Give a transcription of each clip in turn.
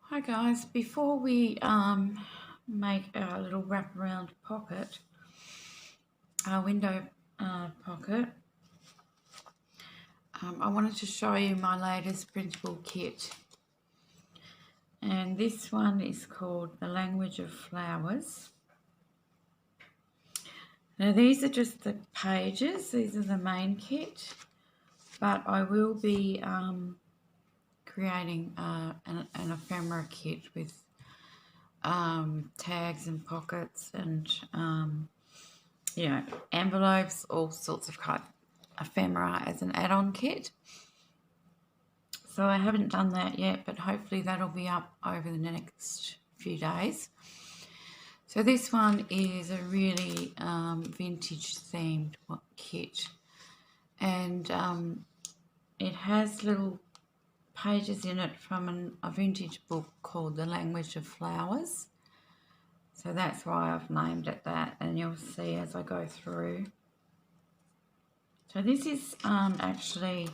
Hi guys, before we make our little wraparound pocket, our window pocket, I wanted to show you my latest printable kit. And this one is called The Language of Flowers. Now these are just the pages, these are the main kit, but I will be creating an ephemera kit with tags and pockets and envelopes, all sorts of kind of ephemera as an add-on kit. So I haven't done that yet, but hopefully that'll be up over the next few days. So this one is a really vintage themed kit, and it has little pages in it from a vintage book called The Language of Flowers. So that's why I've named it that, and you'll see as I go through. So this is actually,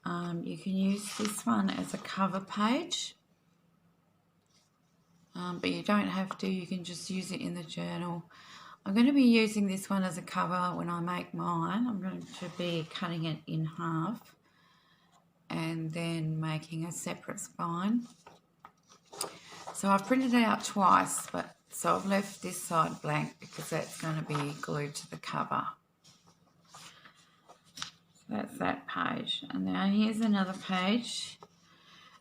you can use this one as a cover page, but you don't have to, you can just use it in the journal. I'm going to be using this one as a cover when I make mine. I'm going to be cutting it in half and then making a separate spine. So I've printed it out twice, so I've left this side blank because that's going to be glued to the cover. So that's that page. And now here's another page.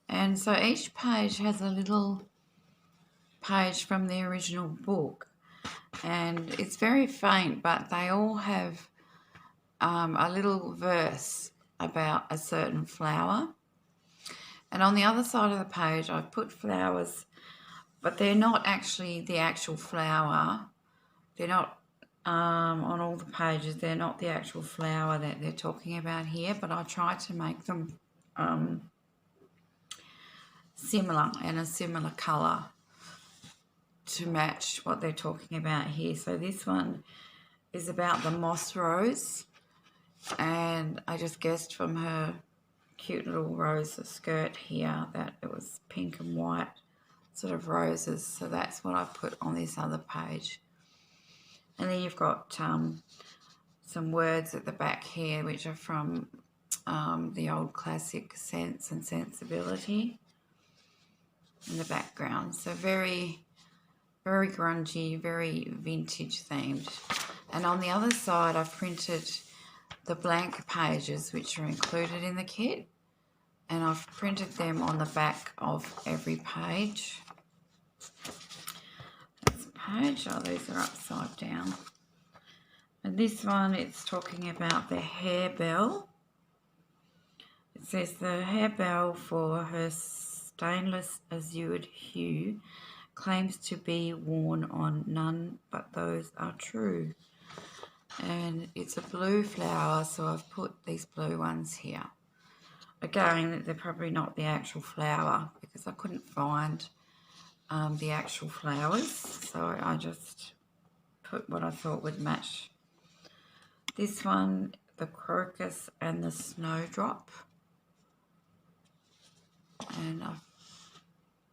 And so each page has a little page from the original book. And it's very faint, but they all have a little verse about a certain flower. And on the other side of the page, I've put flowers, but they're not actually the actual flower. They're not, on all the pages, they're not the actual flower that they're talking about here, but I tried to make them similar and a similar colour to match what they're talking about here. So this one is about the moss rose, and I just guessed from her cute little rose skirt here that it was pink and white sort of roses, so that's what I put on this other page. And then you've got some words at the back here which are from the old classic Sense and Sensibility in the background. So very, very grungy, very vintage themed. And on the other side I've printed the blank pages which are included in the kit, and I've printed them on the back of every page. That's a page. Oh, these are upside down. And this one, it's talking about the harebell. It says the harebell, for her stainless azured hue, claims to be worn on none but those are true. And it's a blue flower, so I've put these blue ones here. Again, they're probably not the actual flower because I couldn't find the actual flowers, so I just put what I thought would match. This one, the crocus and the snowdrop, and I've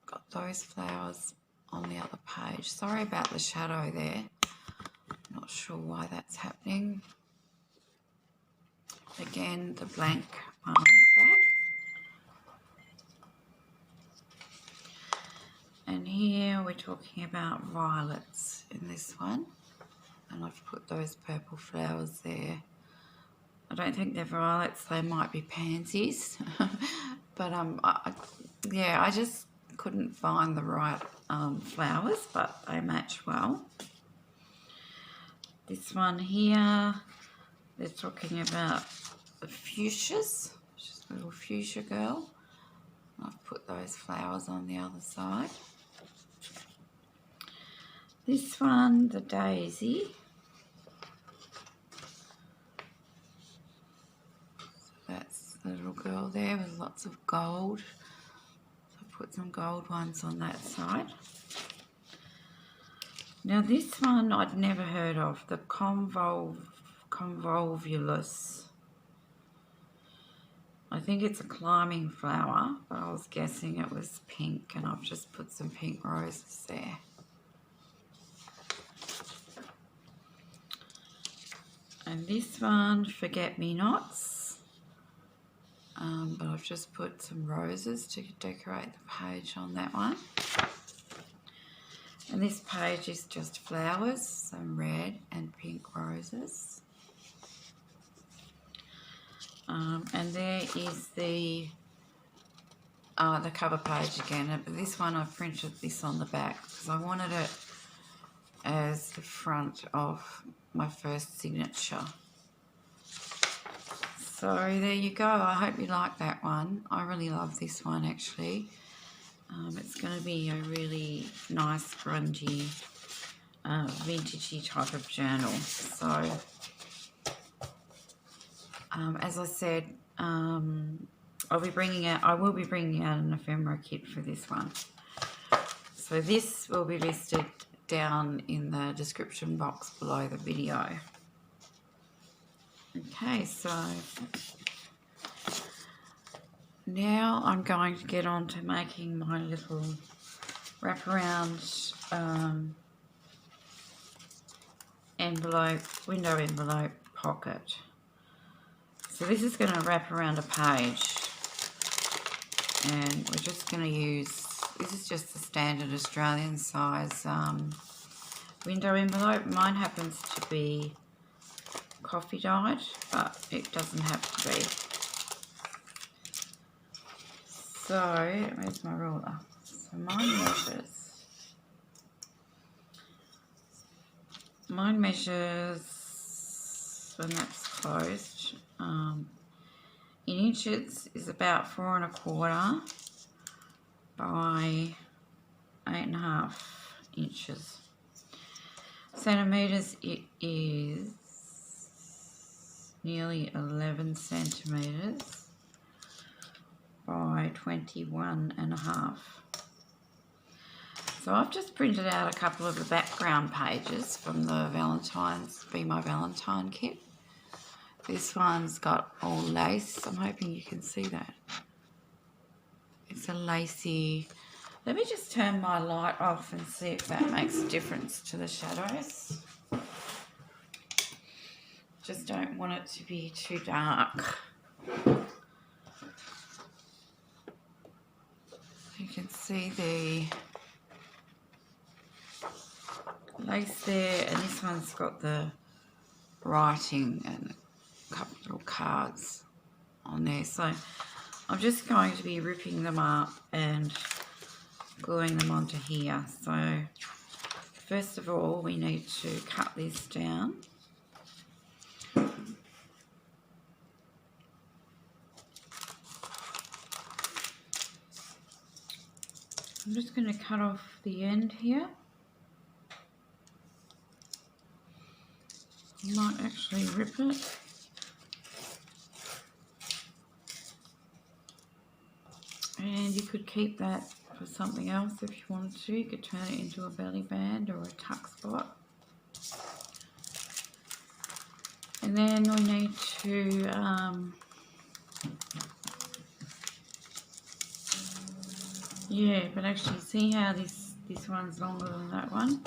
got those flowers on the other page. Sorry about the shadow there, not sure why that's happening. Again, the blank one on the back. And here we're talking about violets in this one, and I've put those purple flowers there. I don't think they're violets, they might be pansies. But I just couldn't find the right flowers, but they match well. This one here, they're talking about the fuchsias, just a little fuchsia girl. I've put those flowers on the other side. This one, the daisy. So that's the little girl there with lots of gold. So I put some gold ones on that side. Now this one I'd never heard of, the convolvulus. I think it's a climbing flower, but I was guessing it was pink, and I've just put some pink roses there. And this one, Forget-Me-Nots, but I've just put some roses to decorate the page on that one. And this page is just flowers, some red and pink roses. And there is the cover page again. But this one, I've printed this on the back because I wanted it as the front of my first signature. So there you go. I hope you like that one. I really love this one actually. It's going to be a really nice grungy, vintagey type of journal. So as I said, I will be bringing out an ephemera kit for this one. So this will be listed down in the description box below the video. Okay, so now I'm going to get on to making my little wraparound window envelope pocket. So this is going to wrap around a page, and we're just going to use, this is just the standard Australian size window envelope. Mine happens to be coffee dyed, but it doesn't have to be. So, where's my ruler? So mine measures when that's closed. In inches is about 4 1/4 by 8 1/2 inches. Centimeters, it is nearly 11 centimeters by 21 1/2. So I've just printed out a couple of the background pages from the Be My Valentine kit. This one's got all lace. I'm hoping you can see that. It's a lacy. Let me just turn my light off and see if that makes a difference to the shadows. Just don't want it to be too dark. You can see the lace there, and this one's got the writing and a couple of little cards on there. So I'm just going to be ripping them up and gluing them onto here. So first of all, we need to cut this down. I'm just going to cut off the end here. I might actually rip it. And you could keep that for something else if you wanted to. You could turn it into a belly band or a tuck spot. And then we need to yeah, but actually see how this one's longer than that one.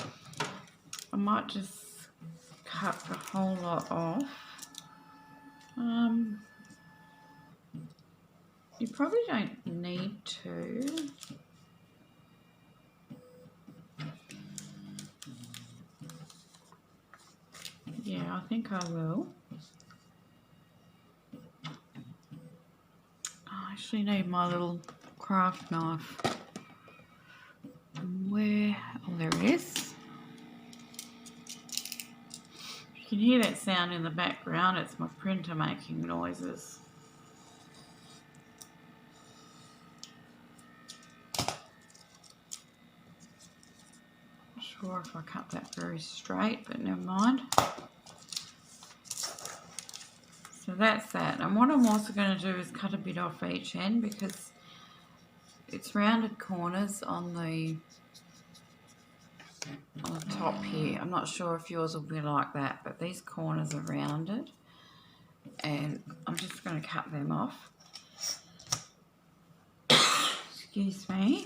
I might just cut the whole lot off. You probably don't need to. Yeah, I think I will. I actually need my little craft knife. Where? Oh, there it is. You can hear that sound in the background. It's my printer making noises. Not sure if I cut that very straight, but never mind. So that's that. And what I'm also going to do is cut a bit off each end because it's rounded corners on the top here. I'm not sure if yours will be like that, but these corners are rounded, and I'm just going to cut them off. Excuse me.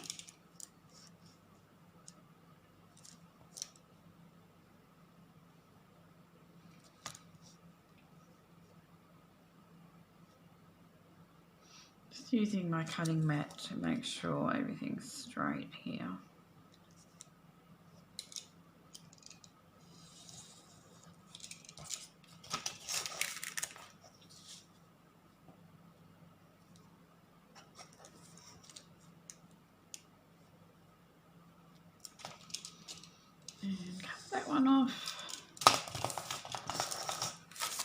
Just using my cutting mat to make sure everything's straight here. And cut that one off.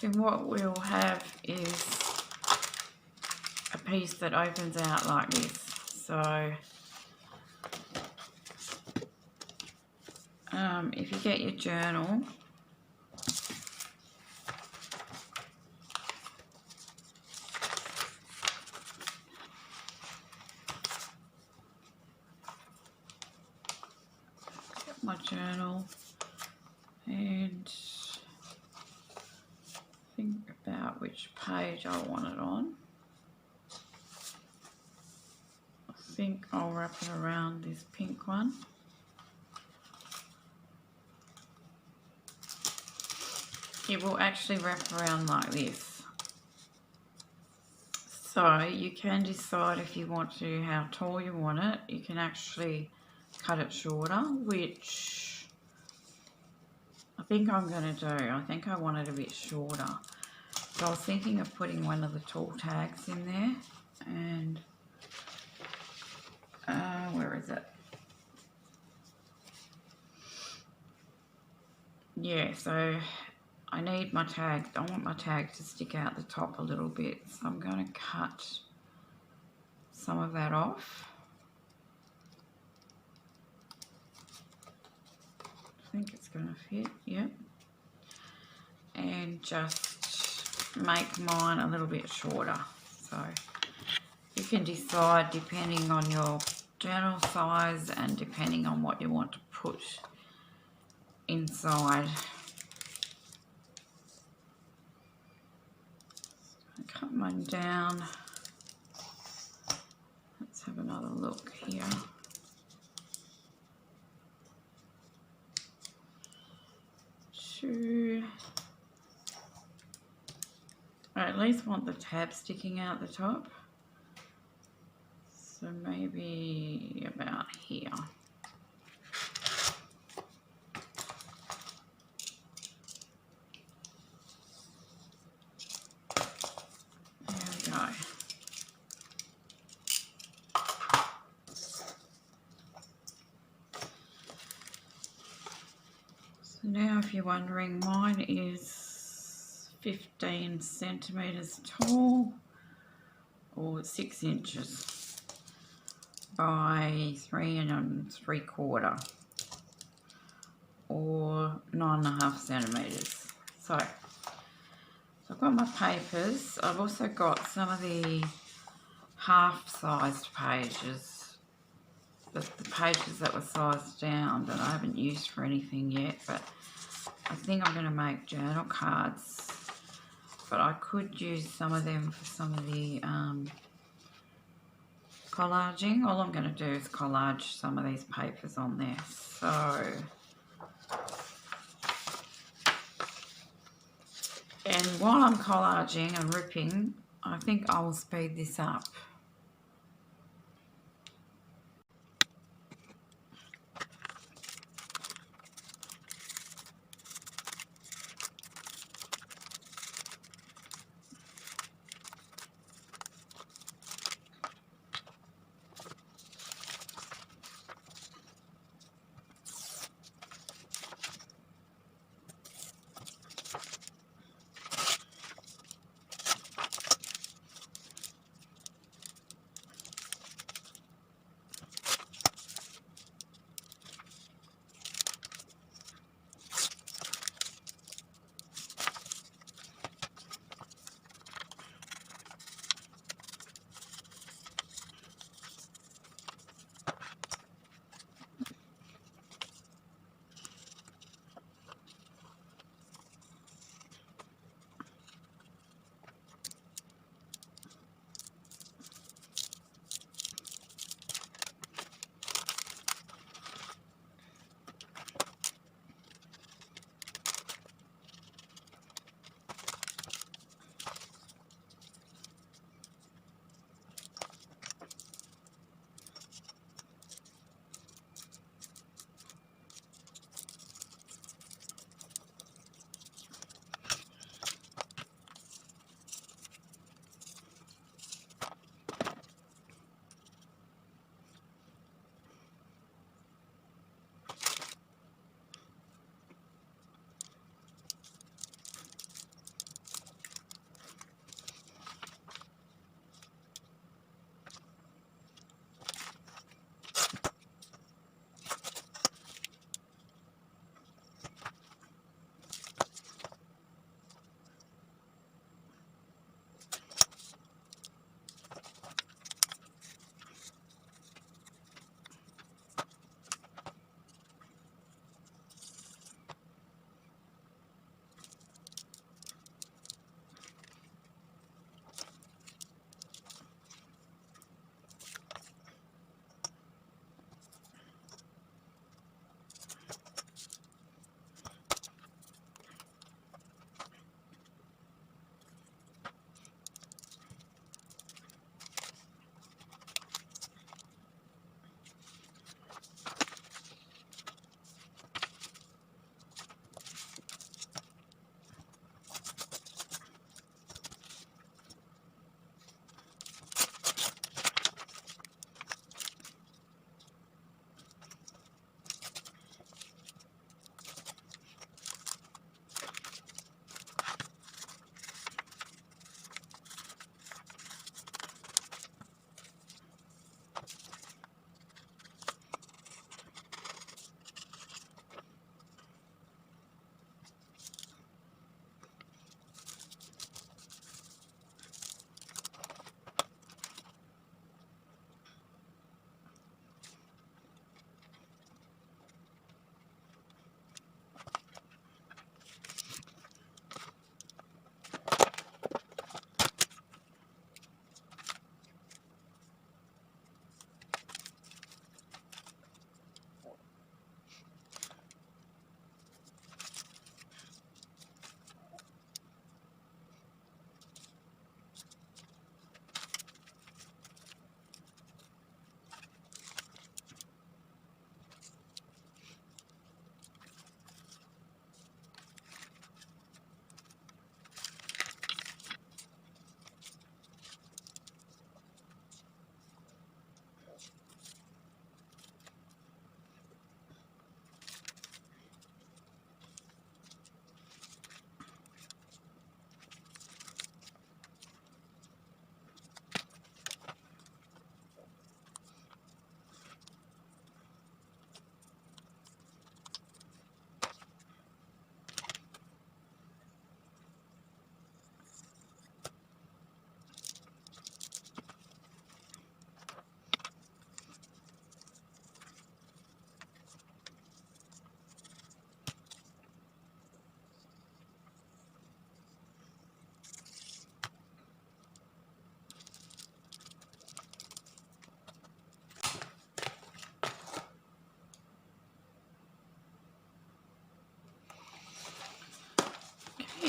Then what we'll have is a piece that opens out like this. So if you get your journal, get my journal and think about which page I want it on. I think I'll wrap it around this pink one. It will actually wrap around like this. So you can decide if you want to, how tall you want it. You can actually cut it shorter, which I think I'm going to do. I think I want it a bit shorter. So I was thinking of putting one of the tall tags in there. And where is it? Yeah, so I need my tag. I want my tag to stick out the top a little bit. So I'm going to cut some of that off. I think it's going to fit, yep. And just make mine a little bit shorter. So you can decide depending on your journal size and depending on what you want to put inside. Cut mine down. Let's have another look here. I at least want the tab sticking out the top. So maybe about here. So now if you're wondering, mine is 15 centimetres tall or 6 inches by 3 3/4 or 9.5 centimetres. So I've got my papers. I've also got some of the half-sized pages. The pages that were sized down that I haven't used for anything yet, but I think I'm going to make journal cards. But I could use some of them for some of the collaging. All I'm going to do is collage some of these papers on there. So, and while I'm collaging and ripping, I think I will speed this up.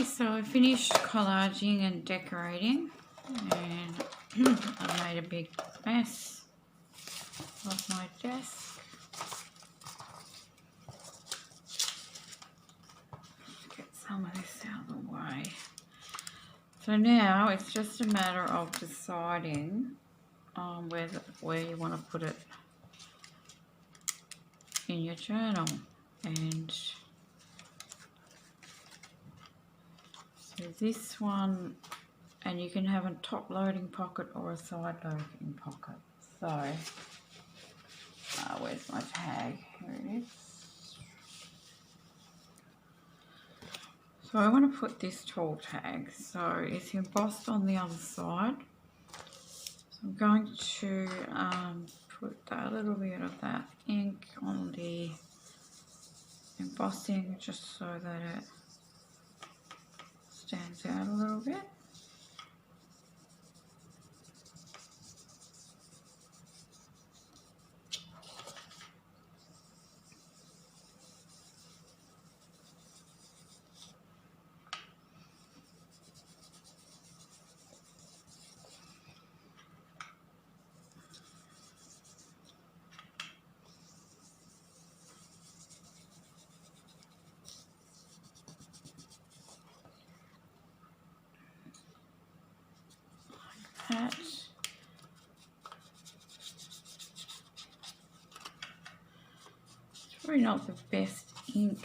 Okay, so I finished collaging and decorating, and I made a big mess of my desk. Let's get some of this out of the way. So now it's just a matter of deciding where you want to put it in your journal. And so this one, and you can have a top loading pocket or a side loading pocket. So where's my tag? Here it is. So I want to put this tall tag. So it's embossed on the other side. So I'm going to put a little bit of that ink on the embossing just so that it stands out a little bit. That. It's probably not the best ink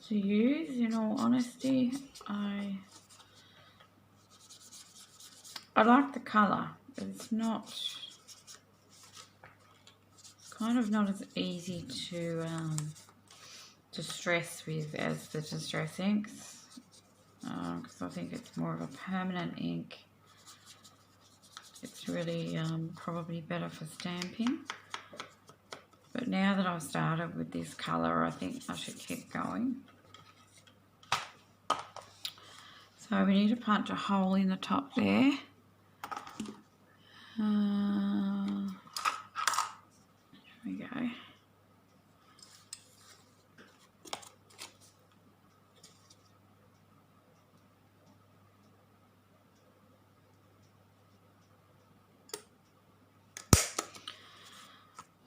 to use, in all honesty. I like the colour, but it's kind of not as easy to distress with as the distress inks, because I think it's more of a permanent ink. It's really probably better for stamping. But now that I've started with this colour, I think I should keep going. So we need to punch a hole in the top there. Here we go.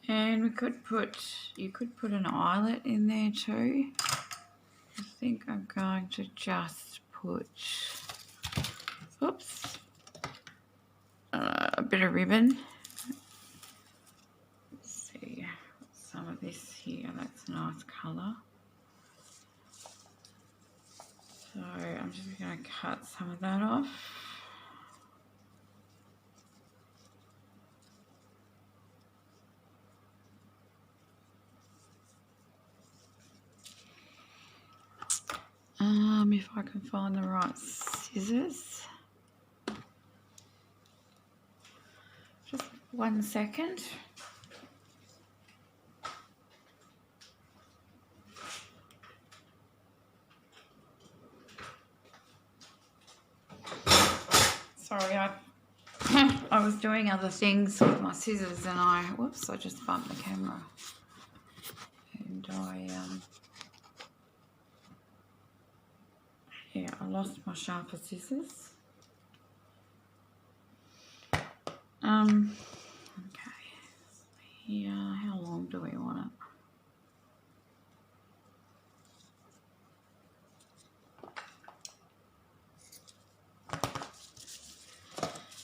And you could put an eyelet in there too. I think I'm going to just put, oops, a bit of ribbon. Let's see, some of this here, that's a nice colour. So I'm just going to cut some of that off. If I can find the right scissors. Just 1 second. Sorry, I was doing other things with my scissors and I just bumped the camera. And I lost my sharper scissors. Okay, here, how long do we want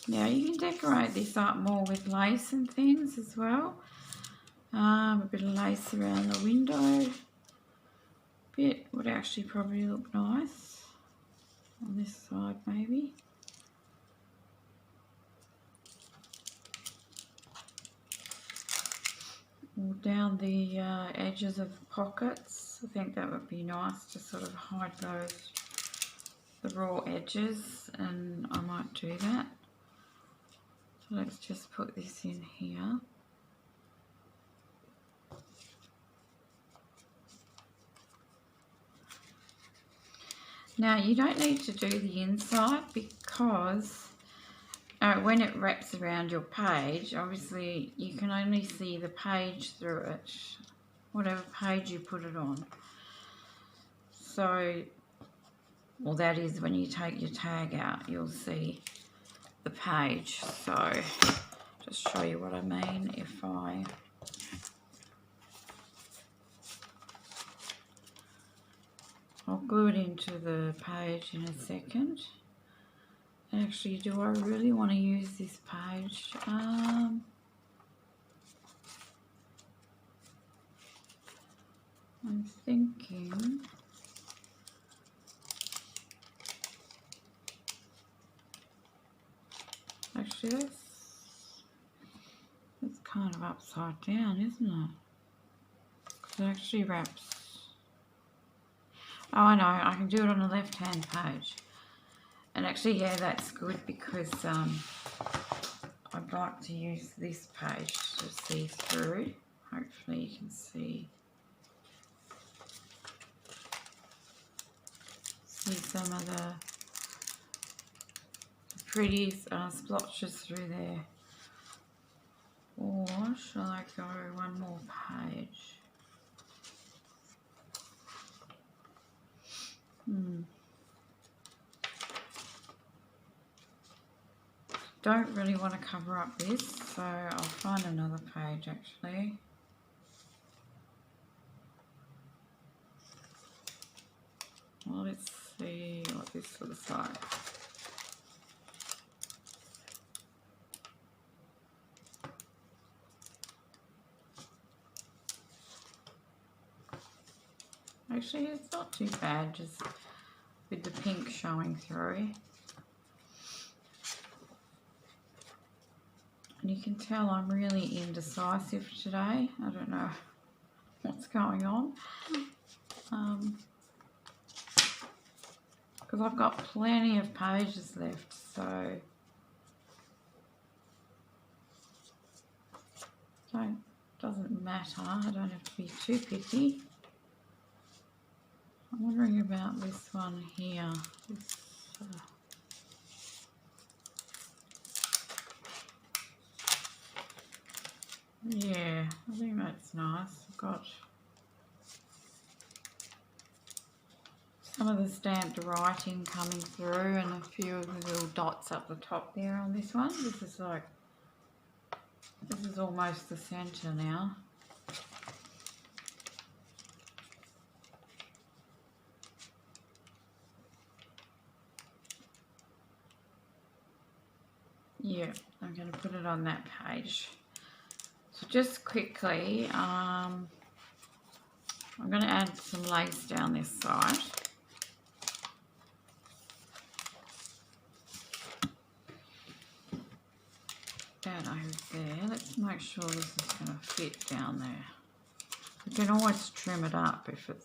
it? Now you can decorate this up more with lace and things as well. A bit of lace around the window bit would actually probably look nice. On this side maybe. Or down the edges of the pockets. I think that would be nice to sort of hide the raw edges, and I might do that. So let's just put this in here. Now you don't need to do the inside because when it wraps around your page, obviously you can only see the page through it, whatever page you put it on. So, well, that is when you take your tag out, you'll see the page. So, just show you what I mean. If I'll glue it into the page in a second. Actually, do I really want to use this page? I'm thinking. Actually, that's kind of upside down, isn't it? Because it actually wraps. Oh, I know. I can do it on the left-hand page. And actually, yeah, that's good because I'd like to use this page to see through. Hopefully you can see some of the pretty splotches through there. Or shall I go one more page? Don't really want to cover up this, so I'll find another page actually. Well, let's see what this looks like. Actually, it's not too bad, just with the pink showing through. And you can tell I'm really indecisive today. I don't know what's going on. Because I've got plenty of pages left, so doesn't matter. I don't have to be too picky. I'm wondering about this one here. Yeah, I think that's nice. I've got some of the stamped writing coming through and a few of the little dots up the top there on this one. This is almost the center now. Yeah, I'm going to put it on that page. So just quickly, I'm going to add some lace down this side. That over there. Let's make sure this is going to fit down there. You can always trim it up if it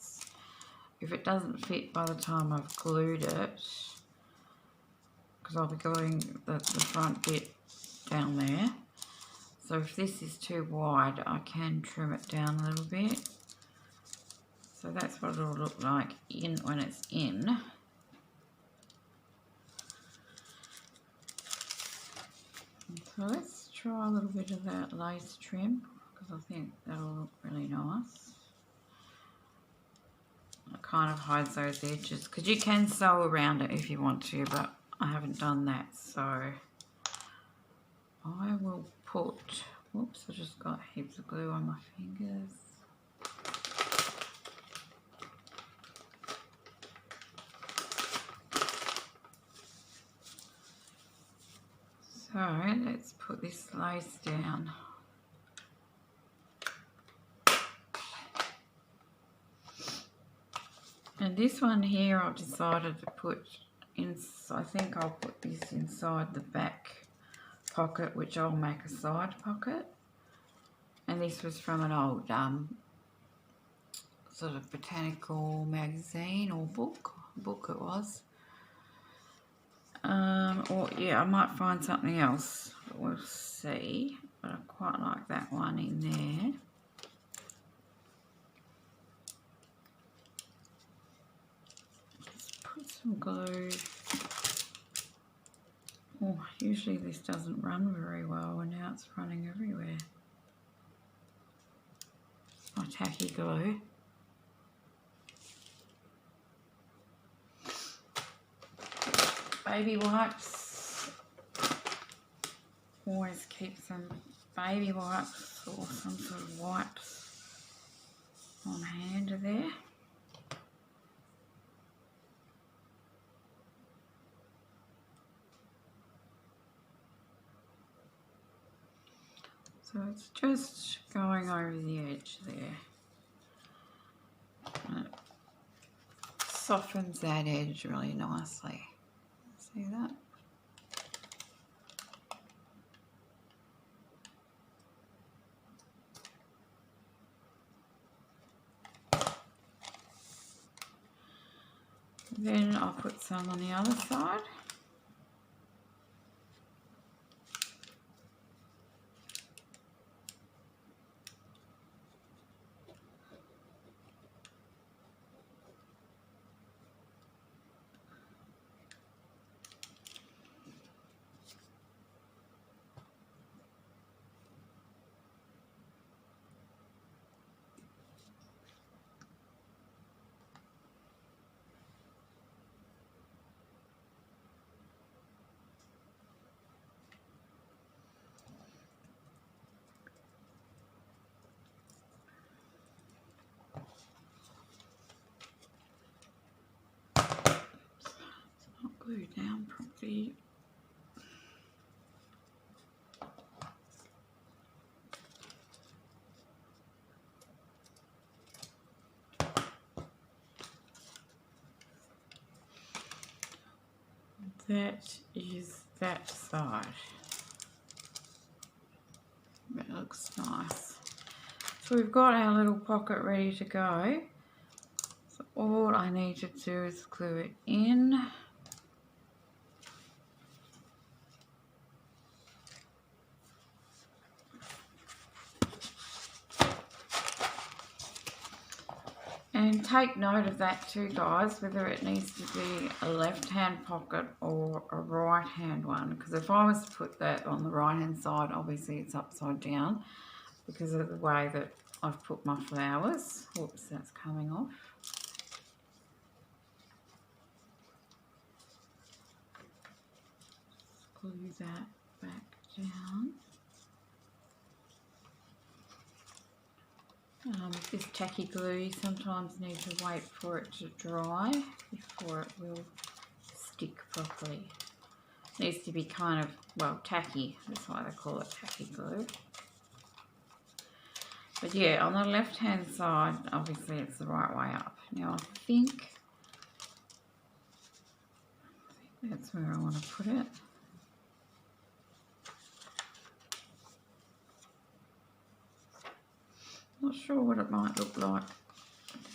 doesn't fit by the time I've glued it, because I'll be gluing the front bit down there. So if this is too wide, I can trim it down a little bit. So that's what it'll look like when it's in. So let's try a little bit of that lace trim, because I think that'll look really nice. It kind of hides those edges, because you can sew around it if you want to, but I haven't done that, so I will put, whoops, I just got heaps of glue on my fingers. So let's put this lace down. And this one here I've decided to put in, I think I'll put this inside the back pocket, which I'll make a side pocket. And this was from an old sort of botanical magazine or book it was. Or yeah, I might find something else, but we'll see. But I quite like that one in there. Just put some glue. Oh, usually this doesn't run very well, and now it's running everywhere. My tacky glue. baby wipes. Always keep some baby wipes or some sort of wipes on hand there. So it's just going over the edge there. And it softens that edge really nicely. See that? Then I'll put some on the other side. Glued down properly. That is that side. That looks nice. So we've got our little pocket ready to go. So all I need to do is glue it in. And take note of that too, guys, whether it needs to be a left-hand pocket or a right-hand one. Because if I was to put that on the right-hand side, obviously it's upside down because of the way that I've put my flowers. Whoops, that's coming off. Glue that back down. With this tacky glue, you sometimes need to wait for it to dry before it will stick properly. It needs to be kind of, well, tacky. That's why they call it tacky glue. But yeah, on the left-hand side, obviously it's the right way up. Now I think that's where I want to put it. Not sure what it might look like.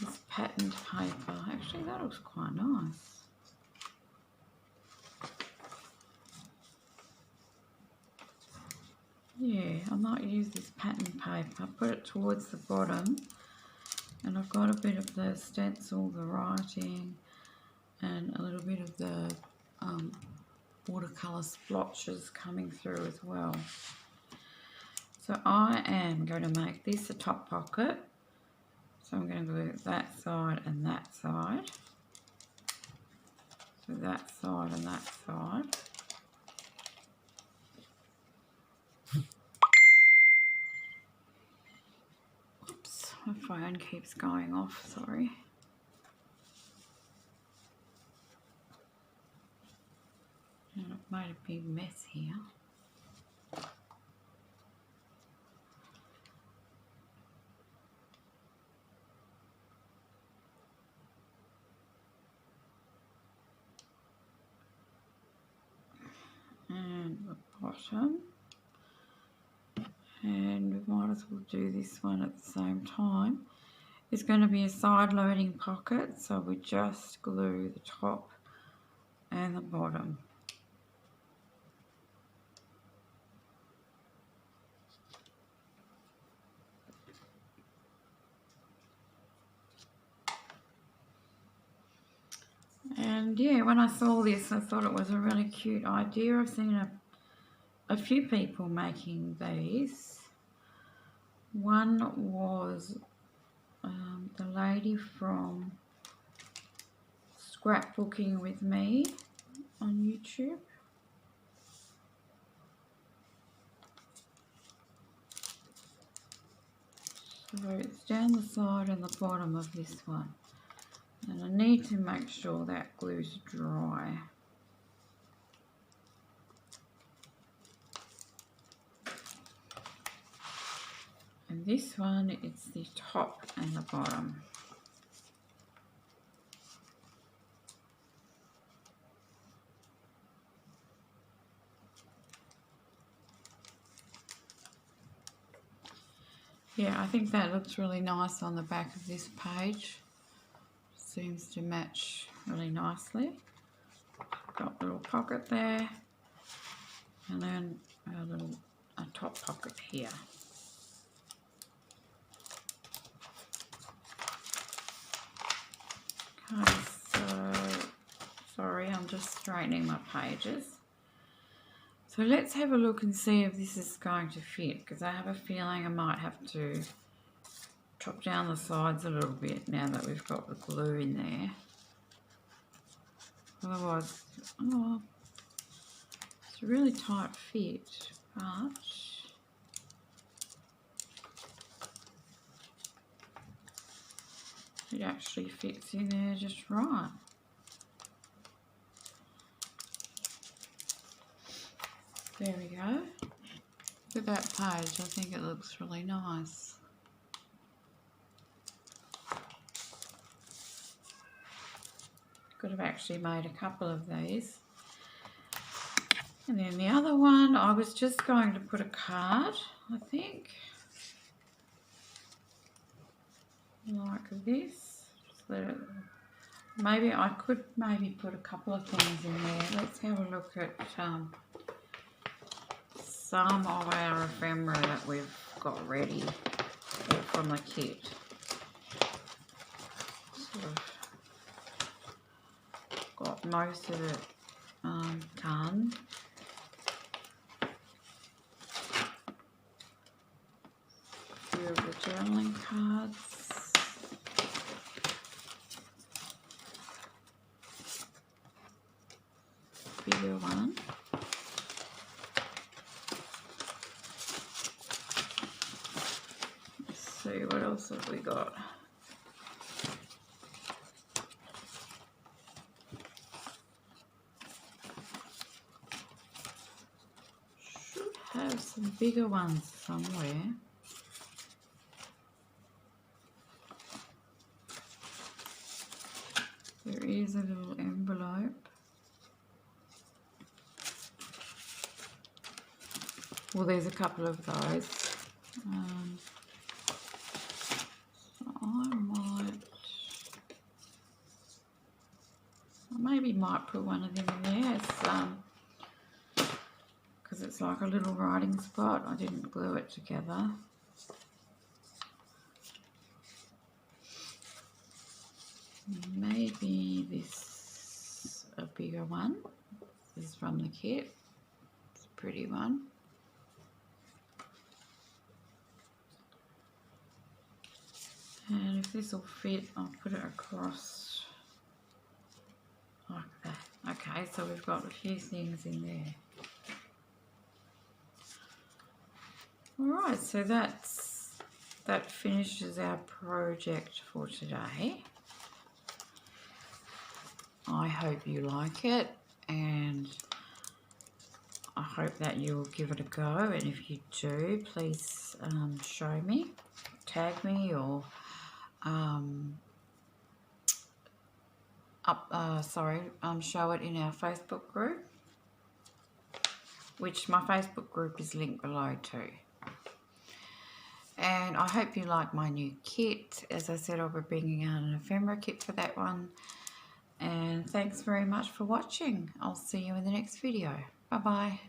This patterned paper. Actually, that looks quite nice. Yeah, I might use this patterned paper. Put it towards the bottom. And I've got a bit of the stencil, the writing, and a little bit of the watercolour splotches coming through as well. So I am going to make this a top pocket. So I'm going to glue that side and that side. So that side and that side. Oops, my phone keeps going off, sorry. And I've made a big mess here. And the bottom, and we might as well do this one at the same time. It's going to be a side loading pocket, so we just glue the top and the bottom. And yeah, when I saw this, I thought it was a really cute idea. I've seen a few people making these. One was the lady from Scrapbooking with Me. on YouTube. So it's down the side and the bottom of this one. And I need to make sure that glue's dry. And this one, it's the top and the bottom. Yeah, I think that looks really nice on the back of this page. Seems to match really nicely. Got a little pocket there, and then a top pocket here. Okay, so sorry, I'm just straightening my pages. So let's have a look and see if this is going to fit, because I have a feeling I might have to chop down the sides a little bit now that we've got the glue in there. Otherwise, oh, it's a really tight fit, but it actually fits in there just right. There we go. Look at that page, I think it looks really nice. Could have actually made a couple of these. And then the other one, I was just going to put a card, I think. Like this. Maybe I could put a couple of things in there. Let's have a look at some of our ephemera that we've got ready from the kit. Sort of got most of it done. A few of the journaling cards. Bigger one. Let's see, what else have we got? Should have some bigger ones somewhere. There is a little envelope. Well, there's a couple of those. So I maybe might put one of them in there, because it's like a little writing spot. I didn't glue it together. Maybe this a bigger one. This is from the kit. It's a pretty one. And if this will fit, I'll put it across like that. Okay, so we've got a few things in there. Alright, so that finishes our project for today. I hope you like it, and I hope that you'll give it a go, and if you do, please show me, tag me, or show it in our Facebook group, which my Facebook group is linked below too. And I hope you like my new kit. As I said, I'll be bringing out an ephemera kit for that one. And thanks very much for watching. I'll see you in the next video. Bye bye.